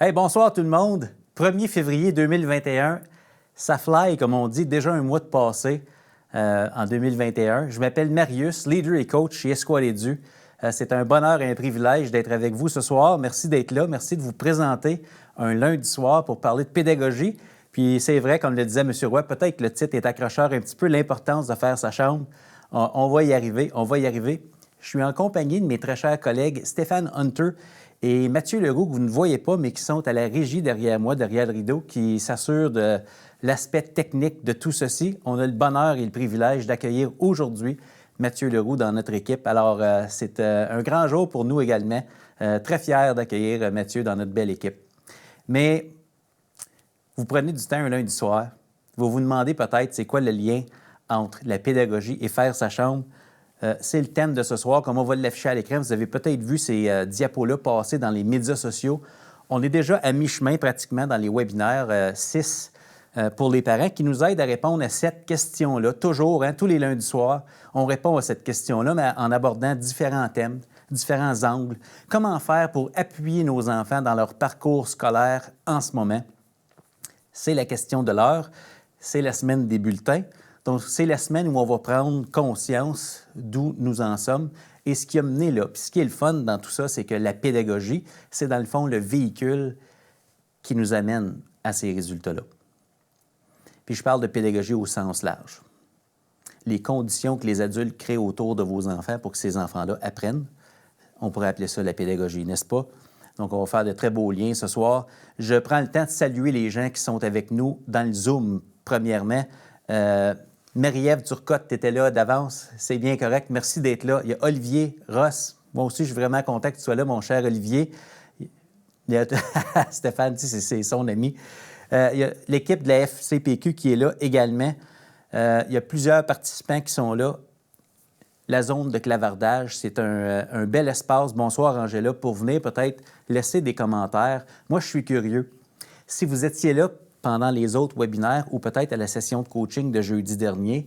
Hey, bonsoir tout le monde. 1er février 2021, ça fly, comme on dit, déjà un mois de passé en 2021. Je m'appelle Marius, leader et coach chez Esqualedu. C'est un bonheur et un privilège d'être avec vous ce soir. Merci d'être là. Merci de vous présenter un lundi soir pour parler de pédagogie. Puis c'est vrai, comme le disait M. Roy, peut-être que le titre est accrocheur un petit peu, l'importance de faire sa chambre. On va y arriver, on va y arriver. Je suis en compagnie de mes très chers collègues Stéphane Hunter et Mathieu Leroux, que vous ne voyez pas, mais qui sont à la régie derrière moi, derrière le rideau, qui s'assurent de l'aspect technique de tout ceci. On a le bonheur et le privilège d'accueillir aujourd'hui Mathieu Leroux dans notre équipe. Alors, c'est un grand jour pour nous également. Très fiers d'accueillir Mathieu dans notre belle équipe. Mais vous prenez du temps un lundi soir. Vous vous demandez peut-être c'est quoi le lien entre la pédagogie et faire sa chambre. C'est le thème de ce soir, comme on va l'afficher à l'écran. Vous avez peut-être vu ces diapos-là passer dans les médias sociaux. On est déjà à mi-chemin pratiquement dans les webinaires 6 pour les parents qui nous aident à répondre à cette question-là. Toujours, tous les lundis soirs, on répond à cette question-là, mais en abordant différents thèmes, différents angles. Comment faire pour appuyer nos enfants dans leur parcours scolaire en ce moment? C'est la question de l'heure. C'est la semaine des bulletins. Donc, c'est la semaine où on va prendre conscience d'où nous en sommes et ce qui a mené là. Puis ce qui est le fun dans tout ça, c'est que la pédagogie, c'est dans le fond le véhicule qui nous amène à ces résultats-là. Puis je parle de pédagogie au sens large. Les conditions que les adultes créent autour de vos enfants pour que ces enfants-là apprennent, on pourrait appeler ça la pédagogie, n'est-ce pas? Donc, on va faire de très beaux liens ce soir. Je prends le temps de saluer les gens qui sont avec nous dans le Zoom, premièrement. Marie-Ève Turcotte, tu étais là d'avance, c'est bien correct. Merci d'être là. Il y a Olivier Ross. Moi aussi, je suis vraiment content que tu sois là, mon cher Olivier. Il y a Stéphane, c'est son ami. Il y a l'équipe de la FCPQ qui est là également. Il y a plusieurs participants qui sont là. La zone de clavardage, c'est un bel espace. Bonsoir, Angela, pour venir peut-être laisser des commentaires. Moi, je suis curieux. Si vous étiez là pendant les autres webinaires ou peut-être à la session de coaching de jeudi dernier,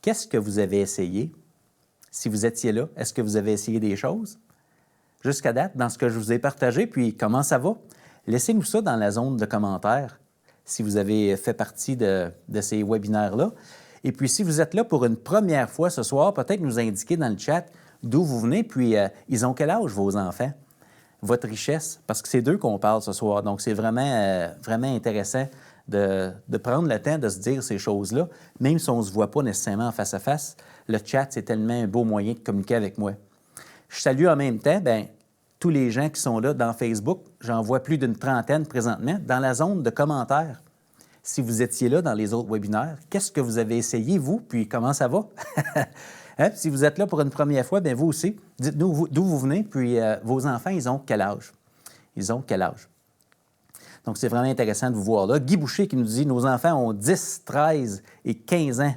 qu'est-ce que vous avez essayé? Si vous étiez là, est-ce que vous avez essayé des choses? Jusqu'à date, dans ce que je vous ai partagé, puis comment ça va? Laissez-nous ça dans la zone de commentaires, si vous avez fait partie de ces webinaires-là. Et puis, si vous êtes là pour une première fois ce soir, peut-être nous indiquer dans le chat d'où vous venez, puis ils ont quel âge, vos enfants? Votre richesse, parce que c'est d'eux qu'on parle ce soir. Donc, c'est vraiment, vraiment intéressant de prendre le temps de se dire ces choses-là, même si on ne se voit pas nécessairement face à face. Le chat, c'est tellement un beau moyen de communiquer avec moi. Je salue en même temps tous les gens qui sont là dans Facebook. J'en vois plus d'une trentaine présentement dans la zone de commentaires. Si vous étiez là dans les autres webinaires, qu'est-ce que vous avez essayé, vous, puis comment ça va? Si vous êtes là pour une première fois, bien vous aussi, dites-nous d'où vous venez, puis vos enfants, ils ont quel âge? Ils ont quel âge? Donc, c'est vraiment intéressant de vous voir là. Guy Boucher qui nous dit « Nos enfants ont 10, 13 et 15 ans. »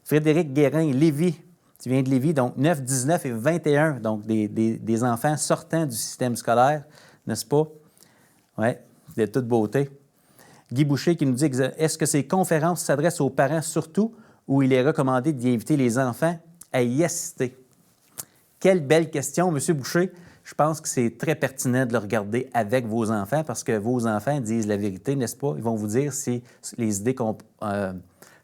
Frédéric Guérin, Lévis, tu viens de Lévis, donc 9, 19 et 21, donc des enfants sortant du système scolaire, n'est-ce pas? Oui, de toute beauté. Guy Boucher qui nous dit « Est-ce que ces conférences s'adressent aux parents surtout ou il est recommandé d'y inviter les enfants à y assister? » Quelle belle question, M. Boucher. Je pense que c'est très pertinent de le regarder avec vos enfants parce que vos enfants disent la vérité, n'est-ce pas? Ils vont vous dire si les idées qu'on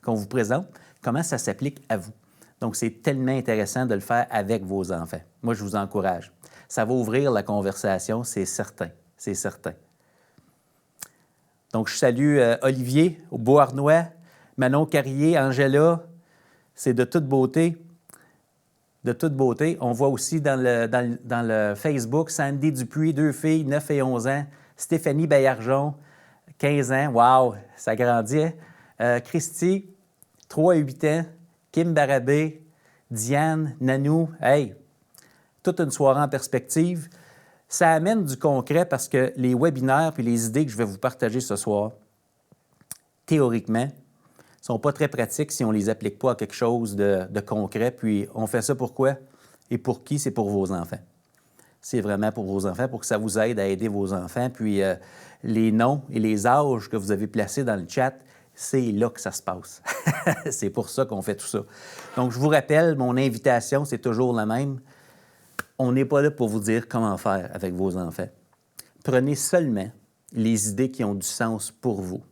vous présente, comment ça s'applique à vous. Donc, c'est tellement intéressant de le faire avec vos enfants. Moi, je vous encourage. Ça va ouvrir la conversation, c'est certain. C'est certain. Donc, je salue Olivier au Beauharnois, Manon Carrier, Angela. C'est de toute beauté. De toute beauté. On voit aussi dans le Facebook Sandy Dupuis, 2 filles, 9 et 11 ans. Stéphanie Baillargeon, 15 ans. Wow, ça grandit. Christy, 3 et 8 ans. Kim Barabé, Diane, Nanou. Hey, toute une soirée en perspective. Ça amène du concret parce que les webinaires puis les idées que je vais vous partager ce soir, théoriquement, ne sont pas très pratiques si on ne les applique pas à quelque chose de concret. Puis on fait ça pourquoi? Et pour qui? C'est pour vos enfants. C'est vraiment pour vos enfants, pour que ça vous aide à aider vos enfants. Puis les noms et les âges que vous avez placés dans le chat, c'est là que ça se passe. C'est pour ça qu'on fait tout ça. Donc, je vous rappelle, mon invitation, c'est toujours la même. On n'est pas là pour vous dire comment faire avec vos enfants. prenez seulement les idées qui ont du sens pour vous.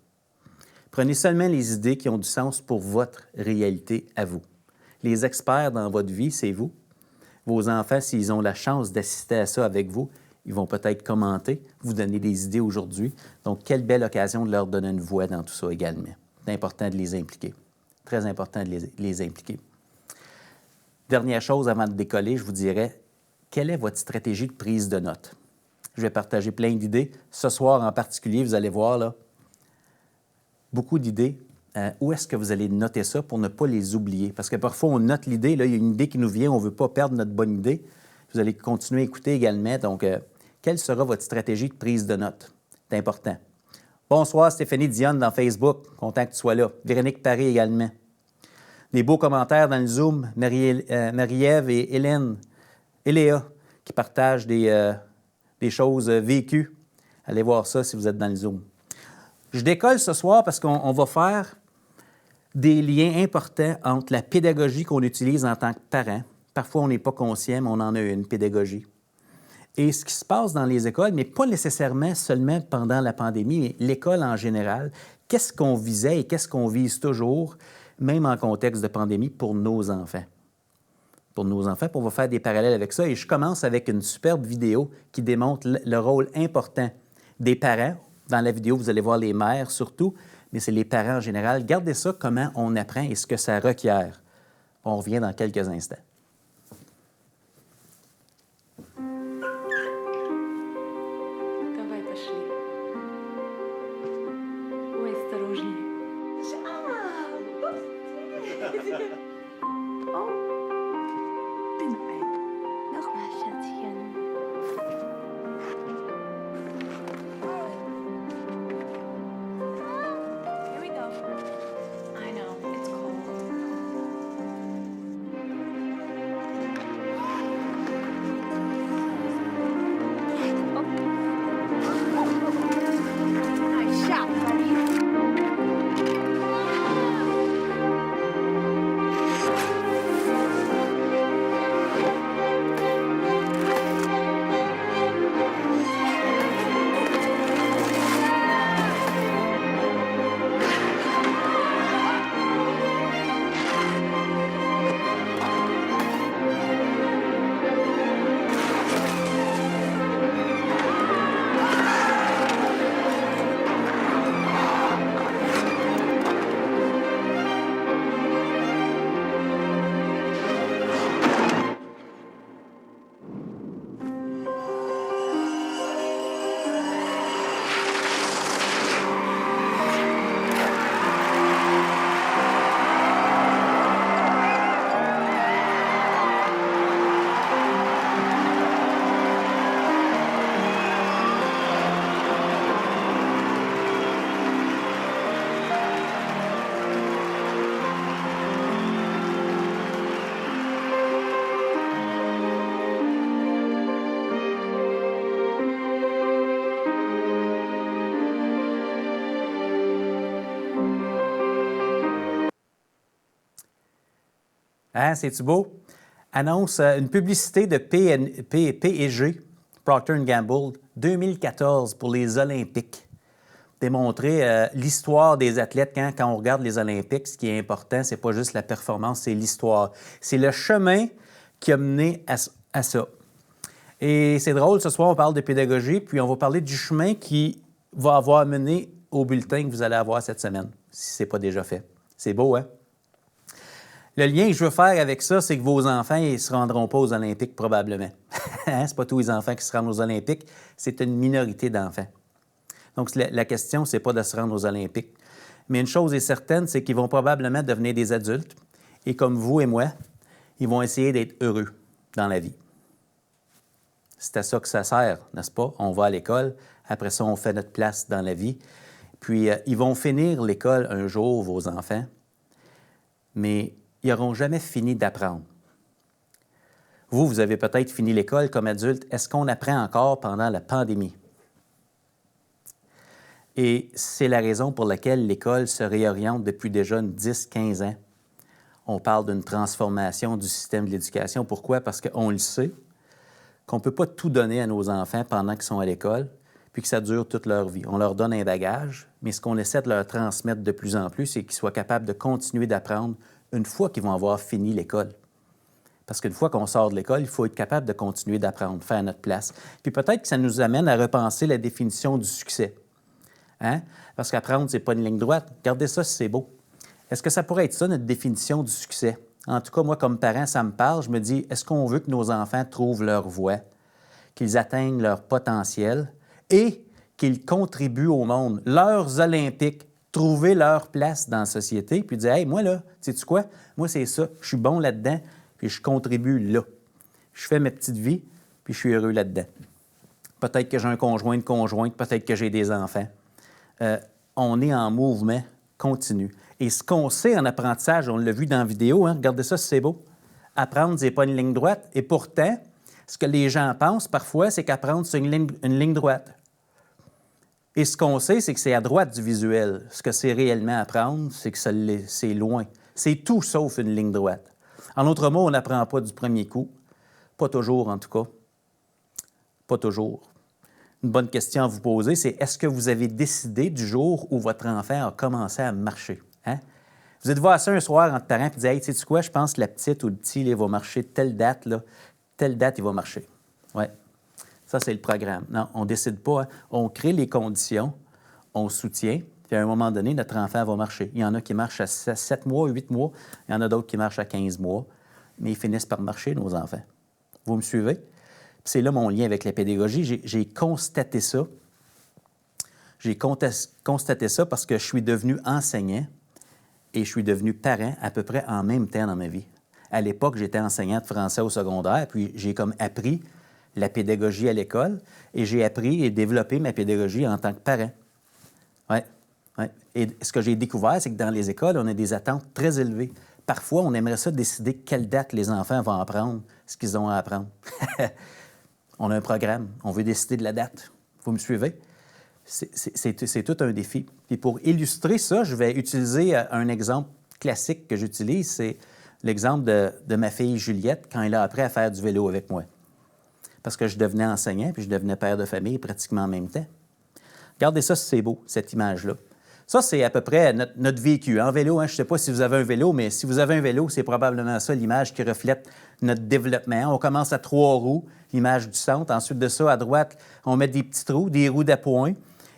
Prenez seulement les idées qui ont du sens pour votre réalité à vous. Les experts dans votre vie, c'est vous. Vos enfants, s'ils ont la chance d'assister à ça avec vous, ils vont peut-être commenter, vous donner des idées aujourd'hui. Donc, quelle belle occasion de leur donner une voix dans tout ça également. C'est important de les impliquer. Très important de les impliquer. Dernière chose avant de décoller, je vous dirais, quelle est votre stratégie de prise de notes? Je vais partager plein d'idées. Ce soir en particulier, vous allez voir là, beaucoup d'idées. Où est-ce que vous allez noter ça pour ne pas les oublier? Parce que parfois, on note l'idée, là, il y a une idée qui nous vient, on ne veut pas perdre notre bonne idée. Vous allez continuer à écouter également. Donc, quelle sera votre stratégie de prise de notes? C'est important. Bonsoir, Stéphanie Dionne dans Facebook. Content que tu sois là. Véronique Paris également. Des beaux commentaires dans le Zoom. Marie-Ève et Hélène, Eléa, qui partagent des choses vécues. Allez voir ça si vous êtes dans le Zoom. Je décolle ce soir parce qu'on va faire des liens importants entre la pédagogie qu'on utilise en tant que parent. Parfois, on n'est pas conscient, mais on en a une pédagogie. Et ce qui se passe dans les écoles, mais pas nécessairement seulement pendant la pandémie, mais l'école en général, qu'est-ce qu'on visait et qu'est-ce qu'on vise toujours, même en contexte de pandémie, pour nos enfants. Pour nos enfants, on va faire des parallèles avec ça. Et je commence avec une superbe vidéo qui démontre le rôle important des parents. Dans la vidéo, vous allez voir les mères surtout, mais c'est les parents en général. Gardez ça, comment on apprend et ce que ça requiert. On revient dans quelques instants. Hein, c'est-tu beau? Annonce une publicité de P&G, Procter & Gamble, 2014 pour les Olympiques. Démontrer l'histoire des athlètes. Quand on regarde les Olympiques, ce qui est important, c'est pas juste la performance, c'est l'histoire. C'est le chemin qui a mené à ça. Et c'est drôle, ce soir, on parle de pédagogie, puis on va parler du chemin qui va avoir mené au bulletin que vous allez avoir cette semaine, si ce n'est pas déjà fait. C'est beau, hein? Le lien que je veux faire avec ça, c'est que vos enfants, ils ne se rendront pas aux Olympiques, probablement. Hein? Ce n'est pas tous les enfants qui se rendent aux Olympiques, c'est une minorité d'enfants. Donc, la question, ce n'est pas de se rendre aux Olympiques. Mais une chose est certaine, c'est qu'ils vont probablement devenir des adultes. Et comme vous et moi, ils vont essayer d'être heureux dans la vie. C'est à ça que ça sert, n'est-ce pas? On va à l'école, après ça, on fait notre place dans la vie. Puis, ils vont finir l'école un jour, vos enfants, mais ils n'auront jamais fini d'apprendre. Vous avez peut-être fini l'école comme adulte. Est-ce qu'on apprend encore pendant la pandémie? Et c'est la raison pour laquelle l'école se réoriente depuis déjà 10-15 ans. On parle d'une transformation du système de l'éducation. Pourquoi? Parce qu'on le sait, qu'on ne peut pas tout donner à nos enfants pendant qu'ils sont à l'école, puis que ça dure toute leur vie. On leur donne un bagage, mais ce qu'on essaie de leur transmettre de plus en plus, c'est qu'ils soient capables de continuer d'apprendre une fois qu'ils vont avoir fini l'école. Parce qu'une fois qu'on sort de l'école, il faut être capable de continuer d'apprendre, faire notre place. Puis peut-être que ça nous amène à repenser la définition du succès. Hein? Parce qu'apprendre, ce n'est pas une ligne droite. Regardez ça si c'est beau. Est-ce que ça pourrait être ça, notre définition du succès? En tout cas, moi, comme parent, ça me parle. Je me dis, est-ce qu'on veut que nos enfants trouvent leur voie, qu'ils atteignent leur potentiel et qu'ils contribuent au monde, leurs Olympiques, trouver leur place dans la société, puis dire, hey, moi, là, sais-tu quoi? Moi, c'est ça. Je suis bon là-dedans, puis je contribue là. Je fais ma petite vie, puis je suis heureux là-dedans. Peut-être que j'ai un conjoint, une conjointe, peut-être que j'ai des enfants. On est en mouvement continu. Et ce qu'on sait en apprentissage, on l'a vu dans la vidéo, hein, regardez ça, c'est beau. Apprendre, ce n'est pas une ligne droite. Et pourtant, ce que les gens pensent parfois, c'est qu'apprendre, c'est une ligne droite. Et ce qu'on sait, c'est que c'est à droite du visuel. Ce que c'est réellement apprendre, c'est que c'est loin. C'est tout sauf une ligne droite. En d'autres mots, on n'apprend pas du premier coup. Pas toujours, en tout cas. Pas toujours. Une bonne question à vous poser, c'est est-ce que vous avez décidé du jour où votre enfant a commencé à marcher? Hein? Vous êtes voir ça un soir entre parents et vous dites, hey, sais-tu quoi, je pense que la petite ou le petit, là, il va marcher telle date, il va marcher. Oui. Ça, c'est le programme. Non, on ne décide pas. Hein? On crée les conditions, on soutient, puis à un moment donné, notre enfant va marcher. Il y en a qui marchent à 7 mois, 8 mois, il y en a d'autres qui marchent à 15 mois, mais ils finissent par marcher, nos enfants. Vous me suivez? C'est là mon lien avec la pédagogie. J'ai constaté ça. J'ai constaté ça parce que je suis devenu enseignant et je suis devenu parent à peu près en même temps dans ma vie. À l'époque, j'étais enseignant de français au secondaire, puis j'ai comme appris la pédagogie à l'école et j'ai appris et développé ma pédagogie en tant que parent. Oui, oui. Et ce que j'ai découvert, c'est que dans les écoles, on a des attentes très élevées. Parfois, on aimerait ça décider quelle date les enfants vont apprendre ce qu'ils ont à apprendre. On a un programme, on veut décider de la date. Vous me suivez? C'est tout un défi. Puis pour illustrer ça, je vais utiliser un exemple classique que j'utilise, c'est l'exemple de ma fille Juliette quand elle a appris à faire du vélo avec moi. Parce que je devenais enseignant puis je devenais père de famille pratiquement en même temps. Regardez ça, c'est beau, cette image-là. Ça, c'est à peu près notre vécu. En vélo, hein, je ne sais pas si vous avez un vélo, mais si vous avez un vélo, c'est probablement ça l'image qui reflète notre développement. On commence à 3 roues, l'image du centre. Ensuite de ça, à droite, on met des petits trous, des roues d'appoint.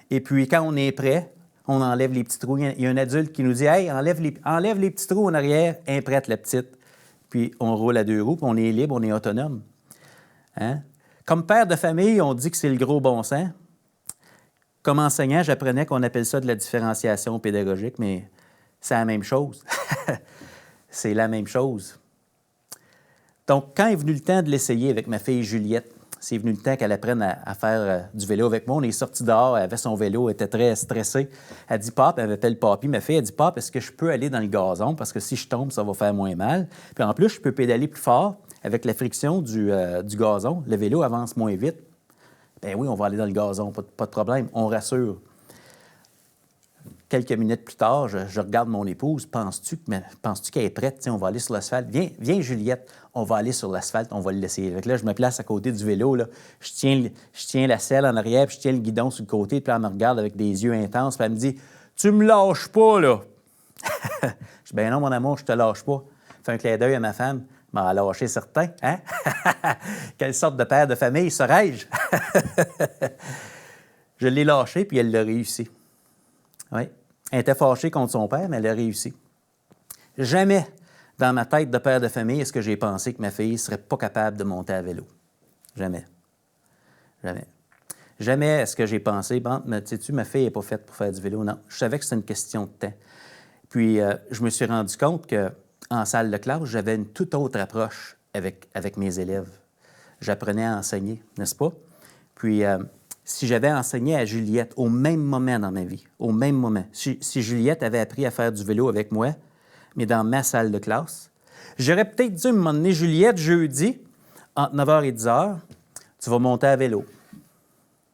Et puis, quand on est prêt, on enlève les petits trous. Il y a un adulte qui nous dit « Hey, enlève les petits trous en arrière, imprète la petite. » Puis, on roule à 2 roues, puis on est libre, on est autonome. Hein? Comme père de famille, on dit que c'est le gros bon sens. Comme enseignant, j'apprenais qu'on appelle ça de la différenciation pédagogique, mais c'est la même chose. C'est la même chose. Donc, quand est venu le temps de l'essayer avec ma fille Juliette, c'est venu le temps qu'elle apprenne à faire du vélo avec moi. On est sortis dehors, elle avait son vélo, elle était très stressée. Elle dit « Pap », elle m'appelle Papy, ma fille, elle dit « Pap, est-ce que je peux aller dans le gazon? Parce que si je tombe, ça va faire moins mal. Puis en plus, je peux pédaler plus fort avec la friction du gazon. Le vélo avance moins vite. » Bien oui, on va aller dans le gazon, pas de problème, on rassure. Quelques minutes plus tard, je regarde mon épouse. Penses-tu qu'elle est prête? Tiens, on va aller sur l'asphalte. Viens, Juliette, on va aller sur l'asphalte, on va le laisser. Donc là, je me place à côté du vélo. Là. Je tiens la selle en arrière, puis je tiens le guidon sur le côté, puis elle me regarde avec des yeux intenses, puis elle me dit « Tu me lâches pas, là! » Je dis « Ben non, mon amour, je te lâche pas. » Je fais un clin d'œil à ma femme. M'a lâché certain, hein? Quelle sorte de père de famille serais-je? Je l'ai lâché, puis elle l'a réussi. Oui. Elle était fâchée contre son père, mais elle a réussi. Jamais, dans ma tête de père de famille, est-ce que j'ai pensé que ma fille ne serait pas capable de monter à vélo. Jamais. Jamais. Jamais est-ce que j'ai pensé, bon, sais-tu, ma fille n'est pas faite pour faire du vélo. Non, je savais que c'était une question de temps. Puis, je me suis rendu compte qu'en salle de classe, j'avais une toute autre approche avec mes élèves. J'apprenais à enseigner, n'est-ce pas? Puis, si j'avais enseigné à Juliette au même moment dans ma vie, au même moment, si Juliette avait appris à faire du vélo avec moi, mais dans ma salle de classe, j'aurais peut-être dû me demander, Juliette, jeudi, entre 9h et 10h, tu vas monter à vélo.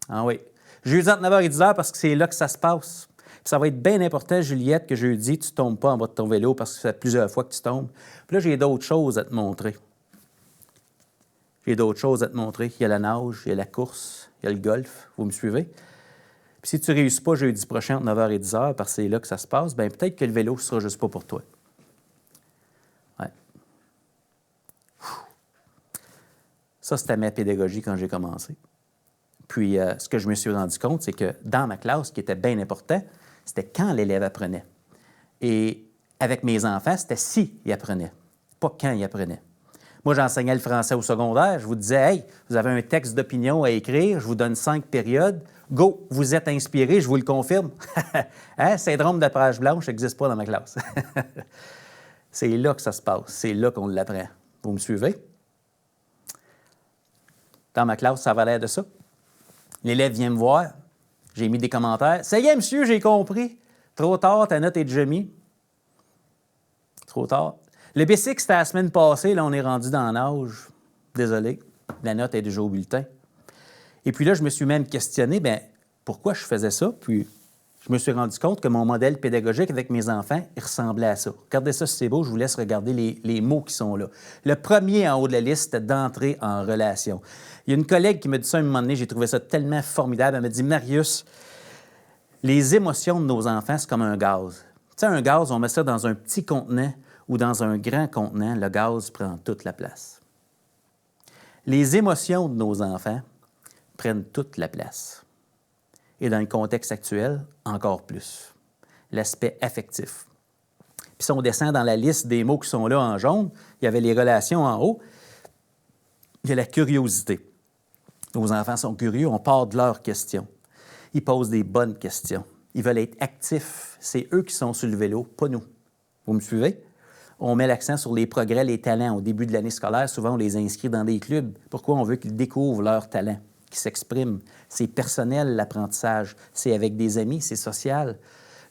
Ah oui. Jeudi entre 9h et 10h parce que c'est là que ça se passe. Puis ça va être bien important, Juliette, que jeudi, tu ne tombes pas en bas de ton vélo parce que ça fait plusieurs fois que tu tombes. Puis là, j'ai d'autres choses à te montrer. J'ai d'autres choses à te montrer. Il y a la nage, il y a la course, il y a le golf. Vous me suivez? Puis si tu ne réussis pas jeudi prochain entre 9h et 10h, parce que c'est là que ça se passe, bien peut-être que le vélo ne sera juste pas pour toi. Ouais. Ça, c'était ma pédagogie quand j'ai commencé. Puis, ce que je me suis rendu compte, c'est que dans ma classe, ce qui était bien important, c'était quand l'élève apprenait. Et avec mes enfants, c'était si il apprenait, pas quand il apprenait. Moi, j'enseignais le français au secondaire. Je vous disais, « Hey, vous avez un texte d'opinion à écrire, je vous donne 5 périodes. Go, vous êtes inspiré, je vous le confirme. » Hein? Syndrome de page blanche n'existe pas dans ma classe. C'est là que ça se passe. C'est là qu'on l'apprend. Vous me suivez? Dans ma classe, ça avait l'air de ça. L'élève vient me voir. J'ai mis des commentaires. « Ça y est, monsieur, j'ai compris. Trop tard, ta note est déjà mise. » Trop tard. Le B6, c'était la semaine passée. Là, on est rendu dans l'âge. Désolé, la note est déjà au bulletin. Et puis là, je me suis même questionné, bien, pourquoi je faisais ça? Puis je me suis rendu compte que mon modèle pédagogique avec mes enfants, il ressemblait à ça. Regardez ça si c'est beau, je vous laisse regarder les mots qui sont là. Le premier en haut de la liste, c'était d'entrer en relation. Il y a une collègue qui m'a dit ça à un moment donné, j'ai trouvé ça tellement formidable. Elle m'a dit, « Marius, les émotions de nos enfants, c'est comme un gaz. Tu sais, un gaz, on met ça dans un petit contenant ou dans un grand contenant, le gaz prend toute la place. Les émotions de nos enfants prennent toute la place. Et dans le contexte actuel, encore plus. L'aspect affectif. Puis si on descend dans la liste des mots qui sont là en jaune, il y avait les relations en haut, il y a la curiosité. Nos enfants sont curieux, on part de leurs questions. Ils posent des bonnes questions. Ils veulent être actifs. C'est eux qui sont sur le vélo, pas nous. Vous me suivez? On met l'accent sur les progrès, les talents. Au début de l'année scolaire, souvent, on les inscrit dans des clubs. Pourquoi? On veut qu'ils découvrent leurs talents, qu'ils s'expriment. C'est personnel, l'apprentissage. C'est avec des amis, c'est social.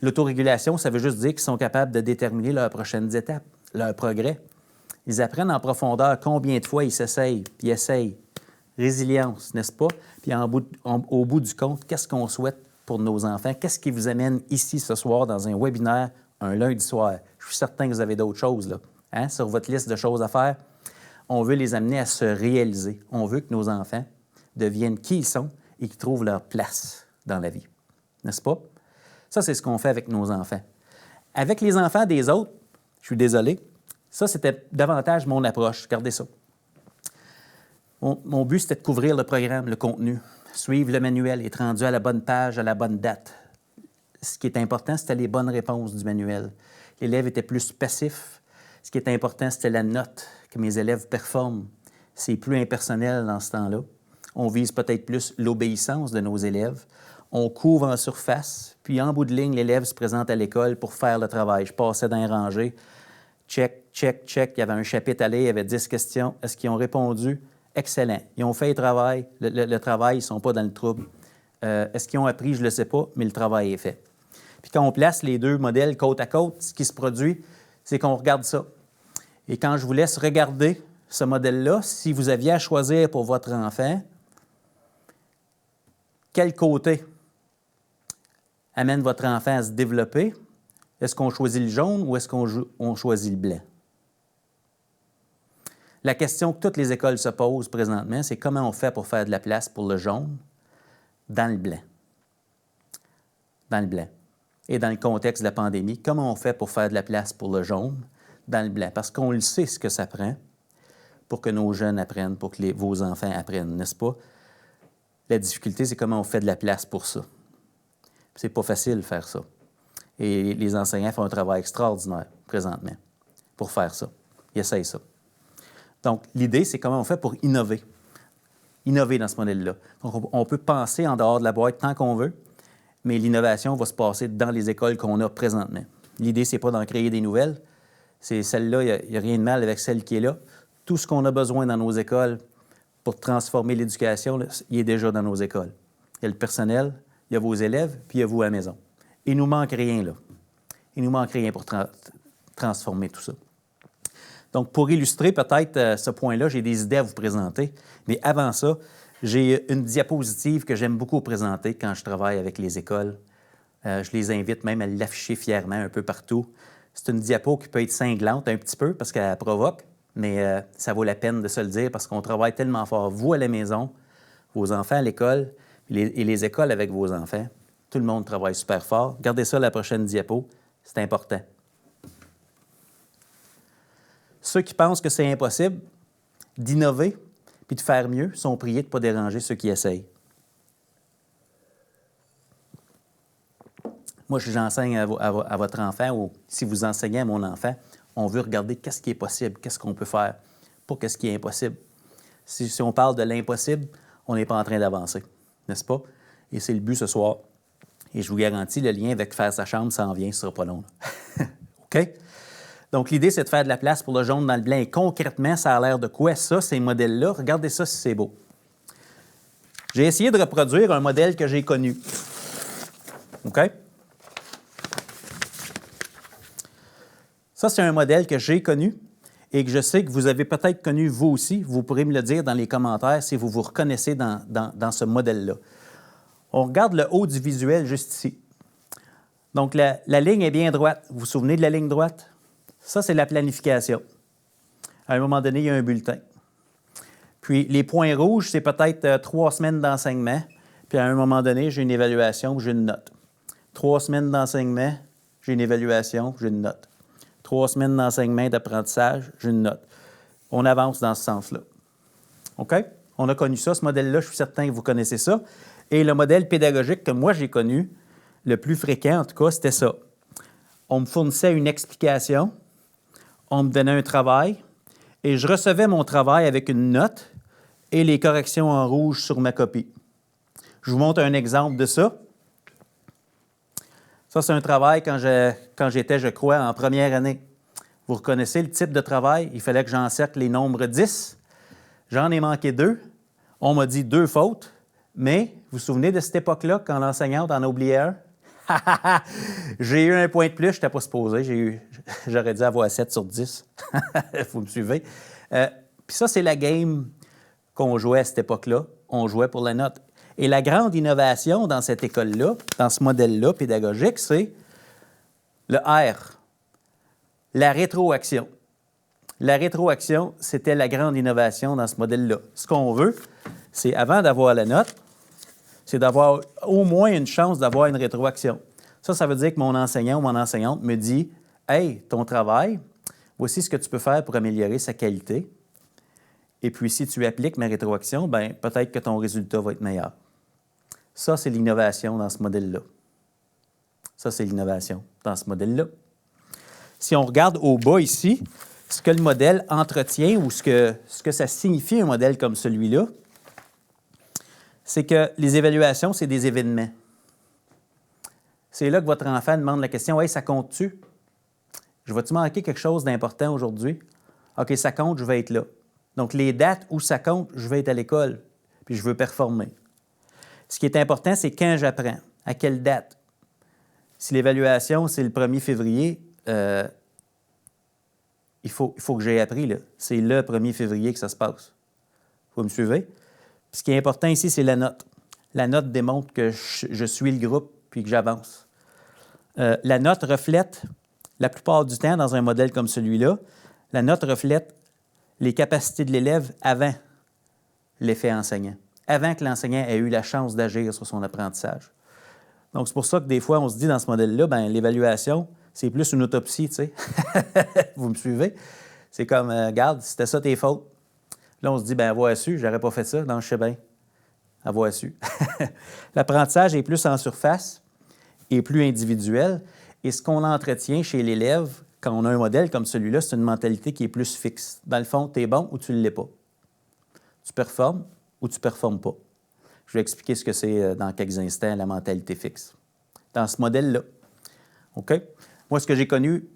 L'autorégulation, ça veut juste dire qu'ils sont capables de déterminer leurs prochaines étapes, leurs progrès. Ils apprennent en profondeur combien de fois ils s'essayent, puis ils essayent. Résilience, n'est-ce pas? Puis au bout du compte, qu'est-ce qu'on souhaite pour nos enfants? Qu'est-ce qui vous amène ici ce soir dans un webinaire, un lundi soir? Je suis certain que vous avez d'autres choses là, hein, sur votre liste de choses à faire. On veut les amener à se réaliser. On veut que nos enfants deviennent qui ils sont et qu'ils trouvent leur place dans la vie. N'est-ce pas? Ça, c'est ce qu'on fait avec nos enfants. Avec les enfants des autres, je suis désolé, ça, c'était davantage mon approche. Regardez ça. Mon but, c'était de couvrir le programme, le contenu, suivre le manuel, être rendu à la bonne page, à la bonne date. Ce qui est important, c'était les bonnes réponses du manuel. L'élève était plus passif. Ce qui est important, c'était la note, que mes élèves performent. C'est plus impersonnel dans ce temps-là. On vise peut-être plus l'obéissance de nos élèves. On couvre en surface, puis en bout de ligne, l'élève se présente à l'école pour faire le travail. Je passais dans les rangées. Check, check, check. Il y avait un chapitre à lire, il y avait 10 questions. Est-ce qu'ils ont répondu? Excellent. Ils ont fait le travail. Le travail, ils ne sont pas dans le trouble. Est-ce qu'ils ont appris? Je ne le sais pas, mais le travail est fait. Puis quand on place les deux modèles côte à côte, ce qui se produit, c'est qu'on regarde ça. Et quand je vous laisse regarder ce modèle-là, si vous aviez à choisir pour votre enfant, quel côté amène votre enfant à se développer? Est-ce qu'on choisit le jaune ou est-ce qu'on choisit le blanc? La question que toutes les écoles se posent présentement, c'est comment on fait pour faire de la place pour le jaune dans le blanc. Dans le blanc. Et dans le contexte de la pandémie, comment on fait pour faire de la place pour le jaune dans le blanc? Parce qu'on le sait ce que ça prend pour que nos jeunes apprennent, pour que vos enfants apprennent, n'est-ce pas? La difficulté, c'est comment on fait de la place pour ça. C'est pas facile de faire ça. Et les enseignants font un travail extraordinaire présentement pour faire ça. Ils essayent ça. Donc, l'idée, c'est comment on fait pour innover. Innover dans ce modèle-là. Donc, on peut penser en dehors de la boîte tant qu'on veut, mais l'innovation va se passer dans les écoles qu'on a présentement. L'idée, c'est pas d'en créer des nouvelles. C'est celle-là, il n'y a rien de mal avec celle qui est là. Tout ce qu'on a besoin dans nos écoles pour transformer l'éducation, là, il est déjà dans nos écoles. Il y a le personnel, il y a vos élèves, puis il y a vous à la maison. Il ne nous manque rien, là. Il ne nous manque rien pour transformer tout ça. Donc, pour illustrer peut-être ce point-là, j'ai des idées à vous présenter. Mais avant ça, j'ai une diapositive que j'aime beaucoup présenter quand je travaille avec les écoles. Je les invite même à l'afficher fièrement un peu partout. C'est une diapo qui peut être cinglante un petit peu parce qu'elle provoque, mais ça vaut la peine de se le dire parce qu'on travaille tellement fort. Vous à la maison, vos enfants à l'école et les écoles avec vos enfants, tout le monde travaille super fort. Regardez ça la prochaine diapo, c'est important. Ceux qui pensent que c'est impossible d'innover puis de faire mieux sont priés de ne pas déranger ceux qui essayent. Moi, si j'enseigne à votre enfant ou si vous enseignez à mon enfant, on veut regarder qu'est-ce qui est possible, qu'est-ce qu'on peut faire, pas qu'est-ce qui est impossible. Si on parle de l'impossible, on n'est pas en train d'avancer, n'est-ce pas? Et c'est le but ce soir. Et je vous garantis, le lien avec faire sa chambre s'en vient, ce ne sera pas long. OK? Donc, l'idée, c'est de faire de la place pour le jaune dans le blanc. Et concrètement, ça a l'air de quoi, ça, ces modèles-là? Regardez ça si c'est beau. J'ai essayé de reproduire un modèle que j'ai connu. OK? Ça, c'est un modèle que j'ai connu et que je sais que vous avez peut-être connu vous aussi. Vous pourrez me le dire dans les commentaires si vous vous reconnaissez dans ce modèle-là. On regarde le haut du visuel juste ici. Donc, la ligne est bien droite. Vous vous souvenez de la ligne droite? Ça, c'est la planification. À un moment donné, il y a un bulletin. Puis, les points rouges, c'est peut-être 3 semaines d'enseignement. Puis, à un moment donné, j'ai une évaluation, j'ai une note. 3 semaines d'enseignement, j'ai une évaluation, j'ai une note. 3 semaines d'enseignement et d'apprentissage, j'ai une note. On avance dans ce sens-là. OK? On a connu ça, ce modèle-là, je suis certain que vous connaissez ça. Et le modèle pédagogique que moi, j'ai connu, le plus fréquent, en tout cas, c'était ça. On me fournissait une explication, on me donnait un travail, et je recevais mon travail avec une note et les corrections en rouge sur ma copie. Je vous montre un exemple de ça. Ça, c'est un travail quand j'étais, je crois, en première année. Vous reconnaissez le type de travail? Il fallait que j'encercle les nombres 10. J'en ai manqué 2. On m'a dit 2 fautes. Mais, vous vous souvenez de cette époque-là, quand l'enseignante en a oublié un? J'ai eu un point de plus, je n'étais pas supposé. J'aurais dû avoir 7 sur 10. Vous me suivez? Puis ça, c'est la game qu'on jouait à cette époque-là. On jouait pour la note. Et la grande innovation dans cette école-là, dans ce modèle-là pédagogique, c'est le R, la rétroaction. La rétroaction, c'était la grande innovation dans ce modèle-là. Ce qu'on veut, c'est avant d'avoir la note, c'est d'avoir au moins une chance d'avoir une rétroaction. Ça veut dire que mon enseignant ou mon enseignante me dit « Hey, ton travail, voici ce que tu peux faire pour améliorer sa qualité. Et puis, si tu appliques ma rétroaction, bien, peut-être que ton résultat va être meilleur. » Ça, c'est l'innovation dans ce modèle-là. Ça, c'est l'innovation dans ce modèle-là. Si on regarde au bas ici, ce que le modèle entretient ou ce que ça signifie un modèle comme celui-là, c'est que les évaluations, c'est des événements. C'est là que votre enfant demande la question « Hey, ça compte-tu? Je vais-tu manquer quelque chose d'important aujourd'hui? OK, ça compte, je vais être là. » Donc, les dates où ça compte, je vais être à l'école, puis je veux performer. Ce qui est important, c'est quand j'apprends, à quelle date. Si l'évaluation, c'est le 1er février, il faut que j'aie appris, là. C'est le 1er février que ça se passe. Vous me suivez? Ce qui est important ici, c'est la note. La note démontre que je suis le groupe puis que j'avance. La note reflète, la plupart du temps, dans un modèle comme celui-là, la note reflète les capacités de l'élève avant l'effet enseignant, avant que l'enseignant ait eu la chance d'agir sur son apprentissage. Donc, c'est pour ça que des fois, on se dit dans ce modèle-là, bien, l'évaluation, c'est plus une autopsie, tu sais. Vous me suivez? C'est comme, regarde, c'était ça tes fautes. Là, on se dit, bien, avoir su, j'aurais pas fait ça. Non, je sais bien. Avoir su. L'apprentissage est plus en surface et plus individuel. Et ce qu'on entretient chez l'élève, quand on a un modèle comme celui-là, c'est une mentalité qui est plus fixe. Dans le fond, tu es bon ou tu ne l'es pas. Tu performes ou tu ne performes pas. Je vais expliquer ce que c'est dans quelques instants, la mentalité fixe. Dans ce modèle-là. OK? Moi, ce que j'ai connu,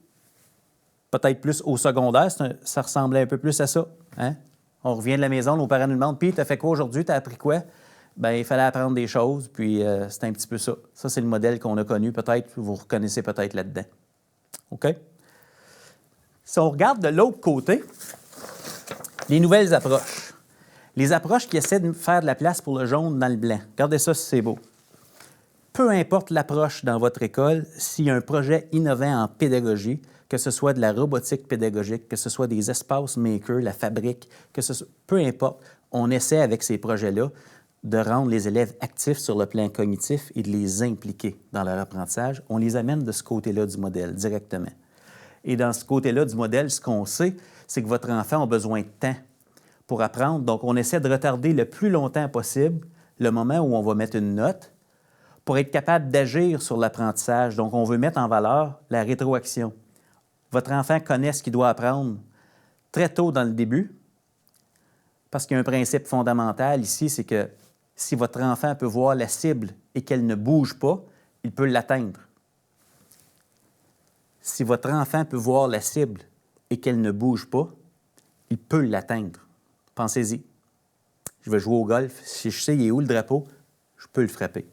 peut-être plus au secondaire, ça ressemblait un peu plus à ça. Hein? On revient de la maison, nos parents nous demandent « Puis, tu as fait quoi aujourd'hui? Tu as appris quoi? » Bien, il fallait apprendre des choses, puis c'est un petit peu ça. Ça, c'est le modèle qu'on a connu. Peut-être, vous reconnaissez peut-être là-dedans. OK? Si on regarde de l'autre côté, les nouvelles approches. Les approches qui essaient de faire de la place pour le jaune dans le blanc. Regardez ça si c'est beau. peu importe l'approche dans votre école, s'il y a un projet innovant en pédagogie, que ce soit de la robotique pédagogique, que ce soit des espaces makers, la fabrique, peu importe, on essaie avec ces projets-là de rendre les élèves actifs sur le plan cognitif et de les impliquer dans leur apprentissage. On les amène de ce côté-là du modèle directement. Et dans ce côté-là du modèle, ce qu'on sait, c'est que votre enfant a besoin de temps pour apprendre. Donc, on essaie de retarder le plus longtemps possible le moment où on va mettre une note pour être capable d'agir sur l'apprentissage. Donc, on veut mettre en valeur la rétroaction. Votre enfant connaît ce qu'il doit apprendre très tôt dans le début, parce qu'il y a un principe fondamental ici, c'est que si votre enfant peut voir la cible et qu'elle ne bouge pas, il peut l'atteindre. Si votre enfant peut voir la cible et qu'elle ne bouge pas, il peut l'atteindre. Pensez-y. Je vais jouer au golf. Si je sais il est où le drapeau, je peux le frapper.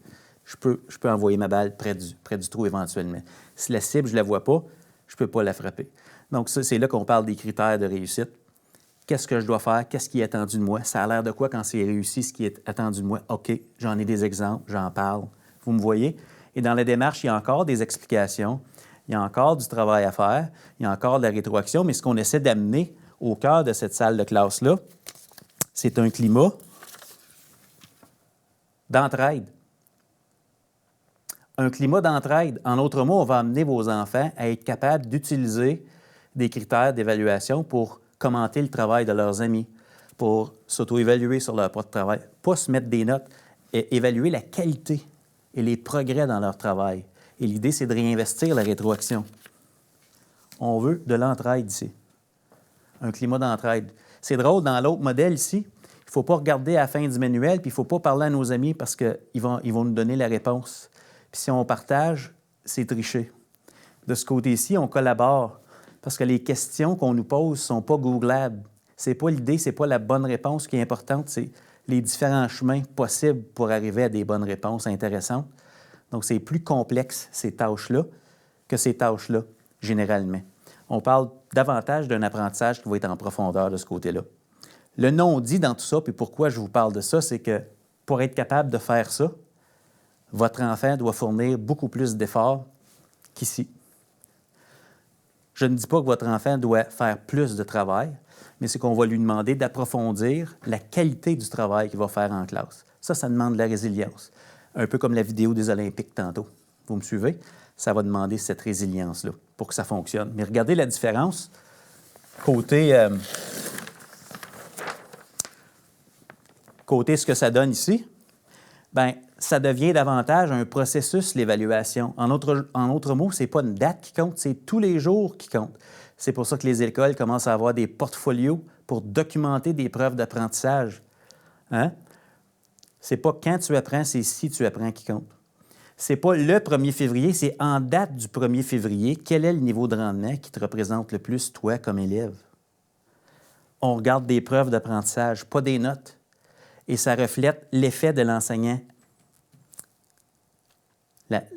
Je peux envoyer ma balle près du trou éventuellement. Si la cible, je ne la vois pas, je ne peux pas la frapper. Donc, ça, c'est là qu'on parle des critères de réussite. Qu'est-ce que je dois faire? Qu'est-ce qui est attendu de moi? Ça a l'air de quoi quand c'est réussi, ce qui est attendu de moi? OK, j'en ai des exemples, j'en parle. Vous me voyez? Et dans la démarche, il y a encore des explications, il y a encore du travail à faire, il y a encore de la rétroaction, mais ce qu'on essaie d'amener au cœur de cette salle de classe-là, c'est un climat d'entraide. Un climat d'entraide. En d'autres mots, on va amener vos enfants à être capables d'utiliser des critères d'évaluation pour commenter le travail de leurs amis, pour s'auto-évaluer sur leur propre travail, pas se mettre des notes, et évaluer la qualité et les progrès dans leur travail. Et l'idée, c'est de réinvestir la rétroaction. On veut de l'entraide ici. Un climat d'entraide. C'est drôle, dans l'autre modèle ici, il ne faut pas regarder à la fin du manuel, puis il ne faut pas parler à nos amis parce qu'ils vont nous donner la réponse. Puis si on partage, c'est tricher. De ce côté-ci, on collabore parce que les questions qu'on nous pose ne sont pas googlables. Ce n'est pas l'idée, ce n'est pas la bonne réponse qui est importante, c'est les différents chemins possibles pour arriver à des bonnes réponses intéressantes. Donc, c'est plus complexe, ces tâches-là, que ces tâches-là, généralement. On parle davantage d'un apprentissage qui va être en profondeur de ce côté-là. Le non-dit dans tout ça, puis pourquoi je vous parle de ça, c'est que pour être capable de faire ça, votre enfant doit fournir beaucoup plus d'efforts qu'ici. Je ne dis pas que votre enfant doit faire plus de travail, mais c'est qu'on va lui demander d'approfondir la qualité du travail qu'il va faire en classe. Ça demande de la résilience. Un peu comme la vidéo des Olympiques tantôt. Vous me suivez? Ça va demander cette résilience-là pour que ça fonctionne. Mais regardez la différence. Côté ce que ça donne ici, bien, ça devient davantage un processus, l'évaluation. En autres mots, ce n'est pas une date qui compte, c'est tous les jours qui comptent. C'est pour ça que les écoles commencent à avoir des portfolios pour documenter des preuves d'apprentissage. Hein? Ce n'est pas quand tu apprends, c'est si tu apprends qui compte. Ce n'est pas le 1er février, c'est en date du 1er février, quel est le niveau de rendement qui te représente le plus, toi, comme élève? On regarde des preuves d'apprentissage, pas des notes. Et ça reflète l'effet de l'enseignant.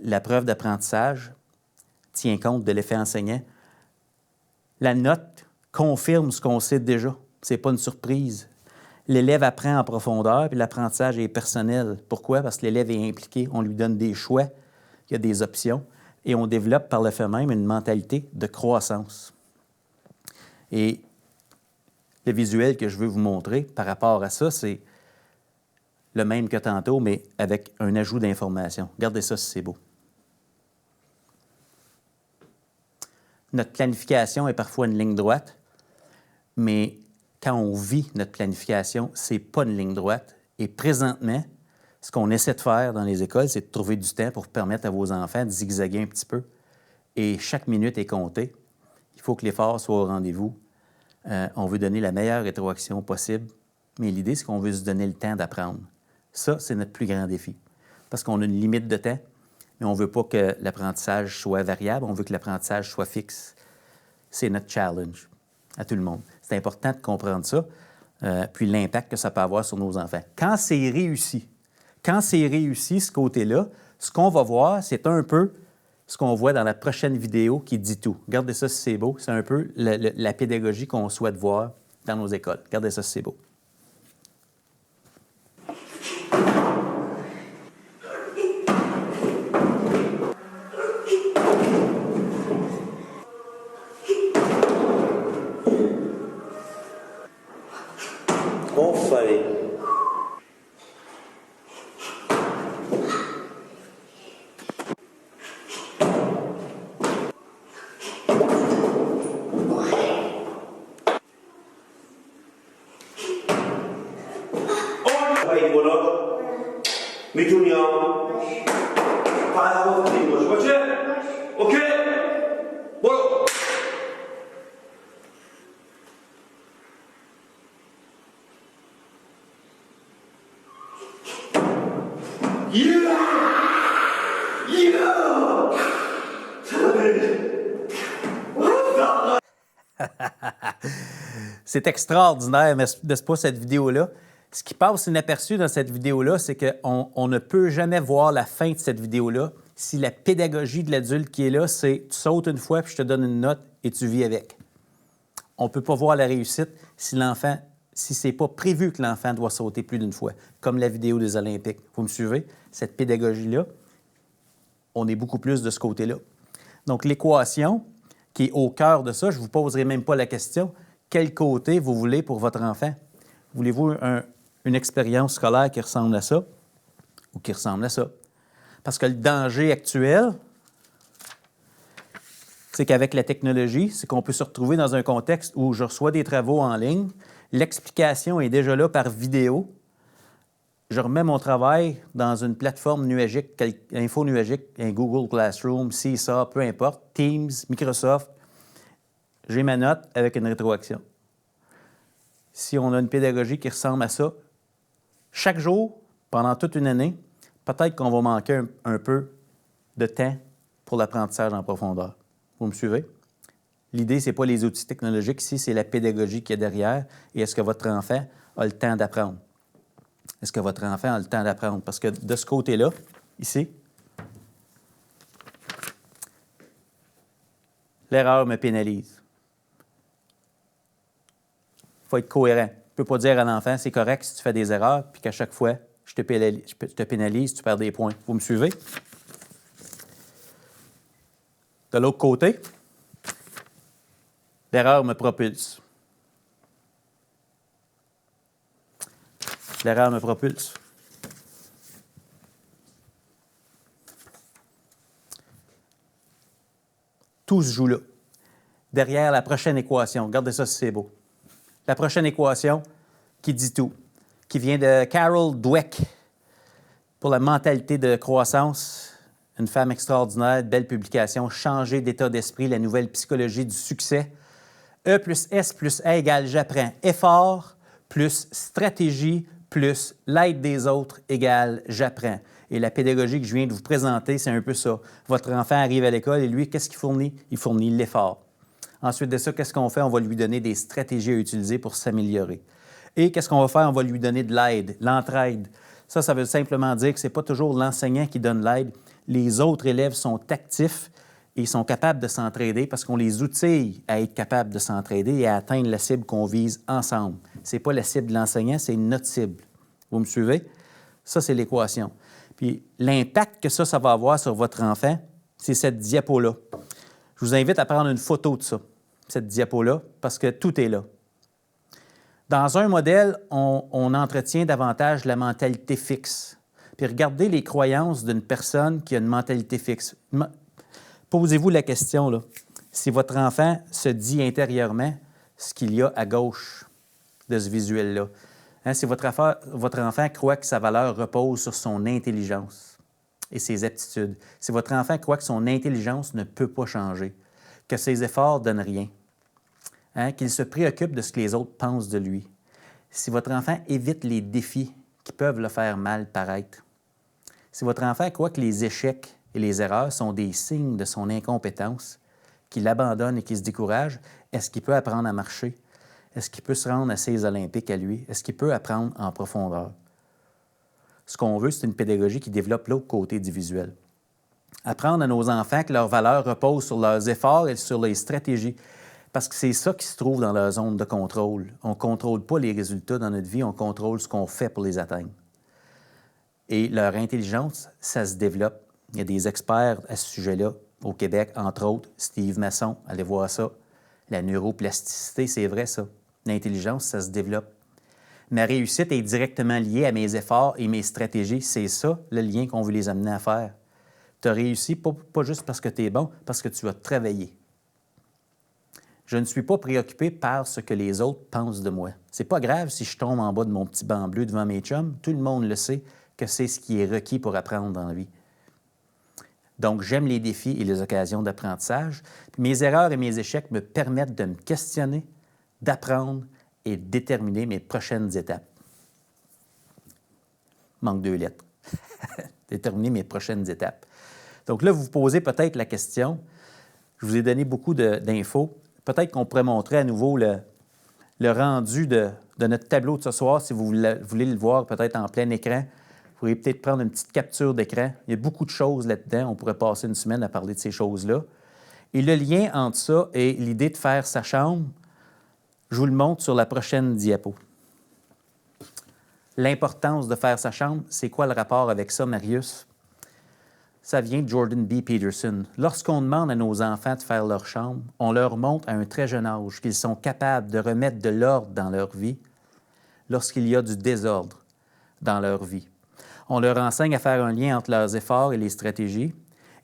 La preuve d'apprentissage tient compte de l'effet enseignant. La note confirme ce qu'on sait déjà. Ce n'est pas une surprise. L'élève apprend en profondeur, puis l'apprentissage est personnel. Pourquoi? Parce que l'élève est impliqué. On lui donne des choix, il y a des options, et on développe par le fait même une mentalité de croissance. Et le visuel que je veux vous montrer par rapport à ça, c'est le même que tantôt, mais avec un ajout d'informations. Regardez ça si c'est beau. Notre planification est parfois une ligne droite, mais quand on vit notre planification, ce n'est pas une ligne droite. Et présentement, ce qu'on essaie de faire dans les écoles, c'est de trouver du temps pour permettre à vos enfants de zigzaguer un petit peu. Et chaque minute est comptée. Il faut que l'effort soit au rendez-vous. On veut donner la meilleure rétroaction possible, mais l'idée, c'est qu'on veut se donner le temps d'apprendre. Ça, c'est notre plus grand défi. Parce qu'on a une limite de temps, mais on ne veut pas que l'apprentissage soit variable, on veut que l'apprentissage soit fixe. C'est notre challenge à tout le monde. C'est important de comprendre ça, puis l'impact que ça peut avoir sur nos enfants. Quand c'est réussi, ce côté-là, ce qu'on va voir, c'est un peu ce qu'on voit dans la prochaine vidéo qui dit tout. Regardez ça si c'est beau. C'est un peu la pédagogie qu'on souhaite voir dans nos écoles. Regardez ça si c'est beau. On fallait. Allez, voilà. Mitunia. Pas la route, je vois. Ok. Voilà. Yeah! Yeah! C'est extraordinaire, n'est-ce pas, cette vidéo-là? Ce qui passe inaperçu dans cette vidéo-là, c'est qu'on ne peut jamais voir la fin de cette vidéo-là si la pédagogie de l'adulte qui est là, c'est tu sautes une fois puis je te donne une note et tu vis avec. On ne peut pas voir la réussite si c'est pas prévu que l'enfant doit sauter plus d'une fois, comme la vidéo des Olympiques. Vous me suivez? Cette pédagogie-là, on est beaucoup plus de ce côté-là. Donc, l'équation qui est au cœur de ça, je ne vous poserai même pas la question, quel côté vous voulez pour votre enfant? Voulez-vous une expérience scolaire qui ressemble à ça ou qui ressemble à ça? Parce que le danger actuel, c'est qu'avec la technologie, c'est qu'on peut se retrouver dans un contexte où je reçois des travaux en ligne, l'explication est déjà là par vidéo, je remets mon travail dans une plateforme nuagique, info-nuagique, un Google Classroom, Seesaw, peu importe, Teams, Microsoft, j'ai ma note avec une rétroaction. Si on a une pédagogie qui ressemble à ça, chaque jour, pendant toute une année, peut-être qu'on va manquer un peu de temps pour l'apprentissage en profondeur. Vous me suivez? L'idée, ce n'est pas les outils technologiques ici, c'est la pédagogie qui est derrière. Et est-ce que votre enfant a le temps d'apprendre? Est-ce que votre enfant a le temps d'apprendre? Parce que de ce côté-là, ici, l'erreur me pénalise. Il faut être cohérent. Tu ne peux pas dire à l'enfant, c'est correct si tu fais des erreurs, puis qu'à chaque fois, je te pénalise, tu perds des points. Vous me suivez? De l'autre côté, l'erreur me propulse. L'erreur me propulse. Tout se joue là. Derrière la prochaine équation, regardez ça si c'est beau. La prochaine équation qui dit tout, qui vient de Carol Dweck pour la mentalité de croissance. Une femme extraordinaire, belle publication, Changer d'état d'esprit, la nouvelle psychologie du succès. E plus S plus A égale j'apprends. Effort plus stratégie plus l'aide des autres égale j'apprends. Et la pédagogie que je viens de vous présenter, c'est un peu ça. Votre enfant arrive à l'école et lui, qu'est-ce qu'il fournit? Il fournit l'effort. Ensuite de ça, qu'est-ce qu'on fait? On va lui donner des stratégies à utiliser pour s'améliorer. Et qu'est-ce qu'on va faire? On va lui donner de l'aide, l'entraide. Ça veut simplement dire que ce n'est pas toujours l'enseignant qui donne l'aide. Les autres élèves sont actifs et sont capables de s'entraider parce qu'on les outille à être capables de s'entraider et à atteindre la cible qu'on vise ensemble. Ce n'est pas la cible de l'enseignant, c'est notre cible. Vous me suivez? Ça, c'est l'équation. Puis l'impact que ça va avoir sur votre enfant, c'est cette diapo-là. Je vous invite à prendre une photo de ça, cette diapo-là, parce que tout est là. Dans un modèle, on entretient davantage la mentalité fixe. Puis regardez les croyances d'une personne qui a une mentalité fixe. Posez-vous la question, là. Si votre enfant se dit intérieurement ce qu'il y a à gauche de ce visuel-là, si votre enfant croit que sa valeur repose sur son intelligence et ses aptitudes, si votre enfant croit que son intelligence ne peut pas changer, que ses efforts ne donnent rien, qu'il se préoccupe de ce que les autres pensent de lui, si votre enfant évite les défis qui peuvent le faire mal paraître, si votre enfant croit que les échecs et les erreurs sont des signes de son incompétence, qu'il abandonne et qu'il se décourage, est-ce qu'il peut apprendre à marcher? Est-ce qu'il peut se rendre à ses Olympiques à lui? Est-ce qu'il peut apprendre en profondeur? Ce qu'on veut, c'est une pédagogie qui développe l'autre côté du visuel. Apprendre à nos enfants que leur valeur repose sur leurs efforts et sur les stratégies. Parce que c'est ça qui se trouve dans leur zone de contrôle. On ne contrôle pas les résultats dans notre vie, on contrôle ce qu'on fait pour les atteindre. Et leur intelligence, ça se développe. Il y a des experts à ce sujet-là au Québec, entre autres, Steve Masson, allez voir ça. La neuroplasticité, c'est vrai ça. L'intelligence, ça se développe. Ma réussite est directement liée à mes efforts et mes stratégies. C'est ça le lien qu'on veut les amener à faire. Tu as réussi pas juste parce que tu es bon, parce que tu as travaillé. Je ne suis pas préoccupé par ce que les autres pensent de moi. C'est pas grave si je tombe en bas de mon petit banc bleu devant mes chums. Tout le monde le sait que c'est ce qui est requis pour apprendre dans la vie. Donc, j'aime les défis et les occasions d'apprentissage. Mes erreurs et mes échecs me permettent de me questionner, d'apprendre et de déterminer mes prochaines étapes. Manque 2 lettres. Déterminer mes prochaines étapes. Donc là, vous vous posez peut-être la question, je vous ai donné beaucoup d'infos, peut-être qu'on pourrait montrer à nouveau le rendu de notre tableau de ce soir, si vous voulez le voir peut-être en plein écran. Vous pourriez peut-être prendre une petite capture d'écran. Il y a beaucoup de choses là-dedans. On pourrait passer une semaine à parler de ces choses-là. Et le lien entre ça et l'idée de faire sa chambre, je vous le montre sur la prochaine diapo. L'importance de faire sa chambre, c'est quoi le rapport avec ça, Marius? Ça vient de Jordan B. Peterson. Lorsqu'on demande à nos enfants de faire leur chambre, on leur montre à un très jeune âge qu'ils sont capables de remettre de l'ordre dans leur vie lorsqu'il y a du désordre dans leur vie. On leur enseigne à faire un lien entre leurs efforts et les stratégies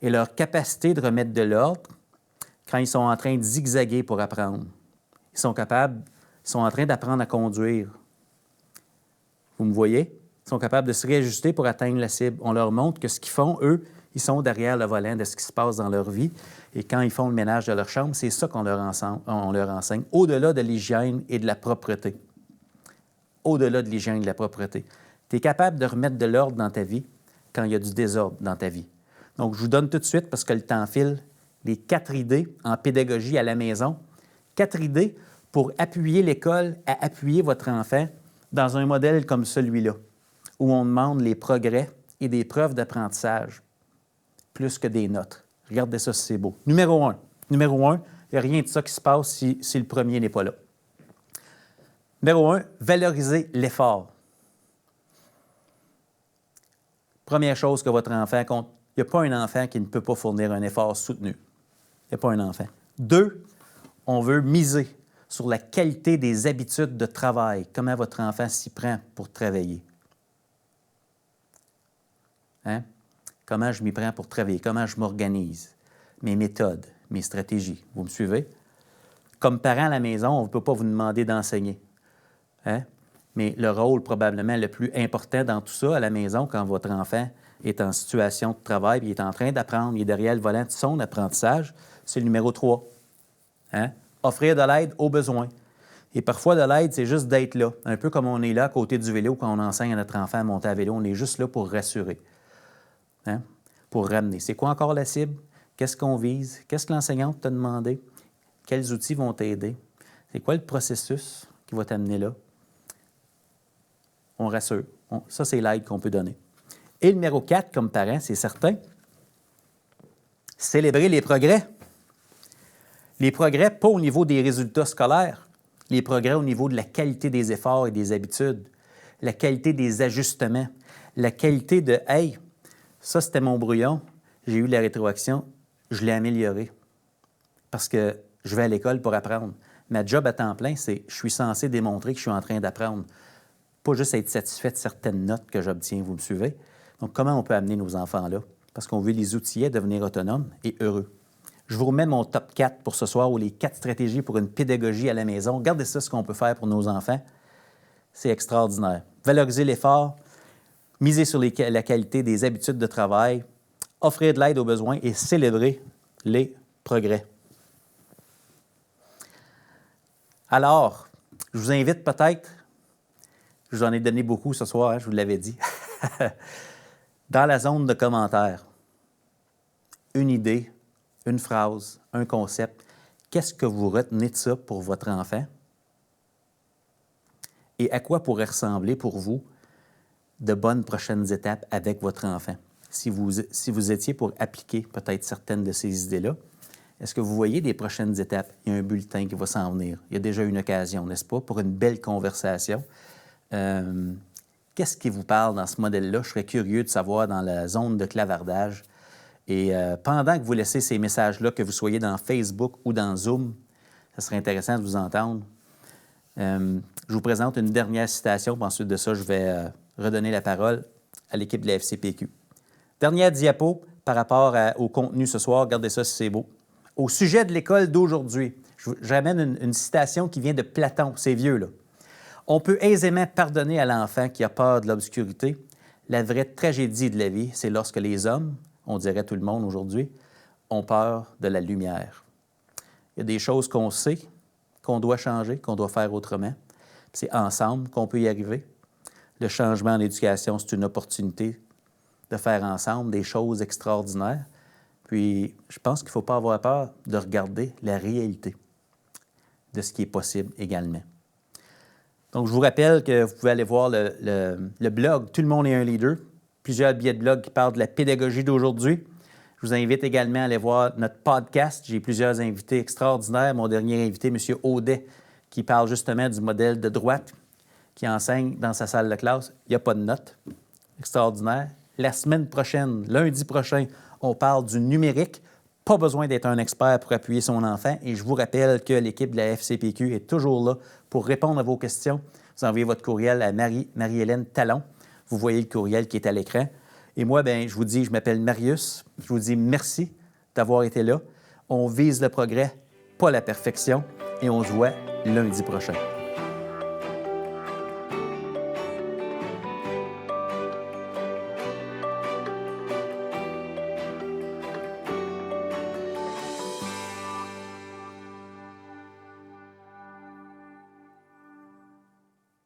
et leur capacité de remettre de l'ordre quand ils sont en train de zigzaguer pour apprendre. Ils sont en train d'apprendre à conduire. Vous me voyez? Ils sont capables de se réajuster pour atteindre la cible. On leur montre que ce qu'ils font, eux, ils sont derrière le volant de ce qui se passe dans leur vie. Et quand ils font le ménage de leur chambre, c'est ça qu'on leur enseigne, au-delà de l'hygiène et de la propreté. Au-delà de l'hygiène et de la propreté. Tu es capable de remettre de l'ordre dans ta vie quand il y a du désordre dans ta vie. Donc, je vous donne tout de suite, parce que le temps file, les 4 idées en pédagogie à la maison. 4 idées pour appuyer l'école à appuyer votre enfant dans un modèle comme celui-là, où on demande les progrès et des preuves d'apprentissage plus que des notes. Regardez ça si c'est beau. Numéro 1. Numéro 1, il n'y a rien de ça qui se passe si le premier n'est pas là. Numéro 1, valoriser l'effort. Première chose que votre enfant compte. Il n'y a pas un enfant qui ne peut pas fournir un effort soutenu. Il n'y a pas un enfant. 2, on veut miser sur la qualité des habitudes de travail. Comment votre enfant s'y prend pour travailler. Hein? Comment je m'y prends pour travailler, comment je m'organise, mes méthodes, mes stratégies. Vous me suivez? Comme parent à la maison, on ne peut pas vous demander d'enseigner. Hein? Mais le rôle probablement le plus important dans tout ça à la maison, quand votre enfant est en situation de travail, il est en train d'apprendre, il est derrière le volant de son apprentissage, c'est le numéro 3. Hein? Offrir de l'aide aux besoins. Et parfois, de l'aide, c'est juste d'être là. Un peu comme on est là à côté du vélo quand on enseigne à notre enfant à monter à vélo. On est juste là pour rassurer. Hein? Pour ramener. C'est quoi encore la cible? Qu'est-ce qu'on vise? Qu'est-ce que l'enseignante t'a demandé? Quels outils vont t'aider? C'est quoi le processus qui va t'amener là? On rassure. Ça, c'est l'aide qu'on peut donner. Et le numéro 4, comme parent, c'est certain, célébrer les progrès. Les progrès, pas au niveau des résultats scolaires, les progrès au niveau de la qualité des efforts et des habitudes, la qualité des ajustements, la qualité de « Hey, ça, c'était mon brouillon, j'ai eu la rétroaction, je l'ai amélioré. Parce que je vais à l'école pour apprendre. Ma job à temps plein, c'est je suis censé démontrer que je suis en train d'apprendre. Pas juste être satisfait de certaines notes que j'obtiens, vous me suivez? Donc, comment on peut amener nos enfants là? Parce qu'on veut les outiller à devenir autonomes et heureux. Je vous remets mon top 4 pour ce soir, ou les 4 stratégies pour une pédagogie à la maison. Regardez ça, ce qu'on peut faire pour nos enfants. C'est extraordinaire. Valoriser l'effort, miser sur la qualité des habitudes de travail, offrir de l'aide aux besoins et célébrer les progrès. Alors, je vous invite peut-être, je vous en ai donné beaucoup ce soir, hein, je vous l'avais dit, dans la zone de commentaires, une idée, une phrase, un concept. Qu'est-ce que vous retenez de ça pour votre enfant? Et à quoi pourrait ressembler pour vous de bonnes prochaines étapes avec votre enfant? Si vous étiez pour appliquer peut-être certaines de ces idées-là, est-ce que vous voyez des prochaines étapes? Il y a un bulletin qui va s'en venir. Il y a déjà une occasion, n'est-ce pas, pour une belle conversation. Qu'est-ce qui vous parle dans ce modèle-là? Je serais curieux de savoir dans la zone de clavardage. Et pendant que vous laissez ces messages-là, que vous soyez dans Facebook ou dans Zoom, ça serait intéressant de vous entendre. Je vous présente une dernière citation, puis ensuite de ça, je vais redonner la parole à l'équipe de la FCPQ. Dernière diapo par rapport au contenu ce soir. Regardez ça si c'est beau. Au sujet de l'école d'aujourd'hui, je ramène une citation qui vient de Platon, c'est vieux, là. On peut aisément pardonner à l'enfant qui a peur de l'obscurité. La vraie tragédie de la vie, c'est lorsque les hommes, on dirait tout le monde aujourd'hui, ont peur de la lumière. Il y a des choses qu'on sait, qu'on doit changer, qu'on doit faire autrement. C'est ensemble qu'on peut y arriver. Le changement en éducation, c'est une opportunité de faire ensemble des choses extraordinaires. Puis, je pense qu'il ne faut pas avoir peur de regarder la réalité de ce qui est possible également. Donc, je vous rappelle que vous pouvez aller voir le blog « Tout le monde est un leader », plusieurs billets de blog qui parlent de la pédagogie d'aujourd'hui. Je vous invite également à aller voir notre podcast. J'ai plusieurs invités extraordinaires. Mon dernier invité, M. Audet, qui parle justement du modèle de droite, qui enseigne dans sa salle de classe. Il n'y a pas de notes. Extraordinaire. La semaine prochaine, lundi prochain, on parle du numérique. Pas besoin d'être un expert pour appuyer son enfant. Et je vous rappelle que l'équipe de la FCPQ est toujours là pour répondre à vos questions. Vous envoyez votre courriel à Marie-Hélène Talon. Vous voyez le courriel qui est à l'écran. Et moi, je vous dis, je m'appelle Marius. Je vous dis merci d'avoir été là. On vise le progrès, pas la perfection. Et on se voit lundi prochain.